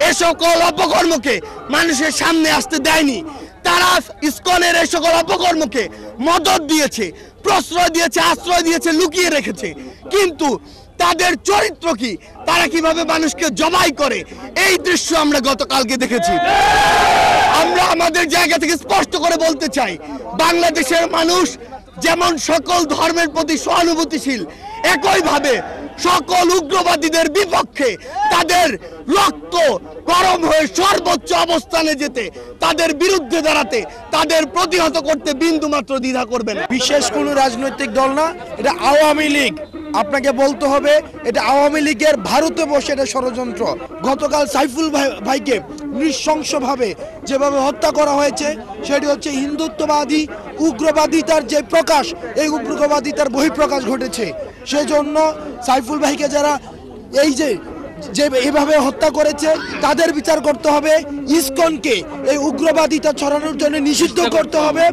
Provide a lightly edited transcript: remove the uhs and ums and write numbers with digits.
এই সকল অপকর্মকে মানুষের সামনে আসতে দেয়নি। তারা ইসকনের এই সকল অপকর্মকে মদত দিয়েছে, প্রশ্রয় দিয়েছে, আশ্রয় দিয়েছে, লুকিয়ে রেখেছে। কিন্তু তাদের চরিত্র কি, তারা কিভাবে মানুষকে জবাই করে, এই দৃশ্য আমরা গতকালকে দেখেছি। আমরা আমাদের জায়গা থেকে স্পষ্ট করে বলতে চাই, বাংলাদেশের মানুষ যেমন সকল ধর্মের প্রতি সহানুভূতিশীল, একইভাবে সকল উগ্রবাদীদের বিপক্ষে তাদের রক্ত গরম হয়ে সর্বোচ্চ অবস্থানে যেতে, তাদের বিরুদ্ধে দাঁড়াতে, তাদের প্রতিহত করতে বিন্দুমাত্র দ্বিধা করবে না। বিশেষ কোনো রাজনৈতিক দল না, এটা আওয়ামী লীগ। আপনাকে বলতে হবে এটা আওয়ামী লীগের ভারতে বসে এটা ষড়যন্ত্র। গতকাল সাইফুল ভাইকে নৃশংসভাবে যেভাবে হত্যা করা হয়েছে সেটি হচ্ছে হিন্দুত্ববাদী উগ্রবাদিতার যে প্রকাশ, এই উগ্রবাদিতার বহিঃপ্রকাশ ঘটেছে। সেজন্য সাইফুল ভাইকে যারা এই যে এভাবে হত্যা করেছে তাদের বিচার করতে হবে। ইসকনকে এই উগ্রবাদিতা ছড়ানোর জন্য নিষিদ্ধ করতে হবে।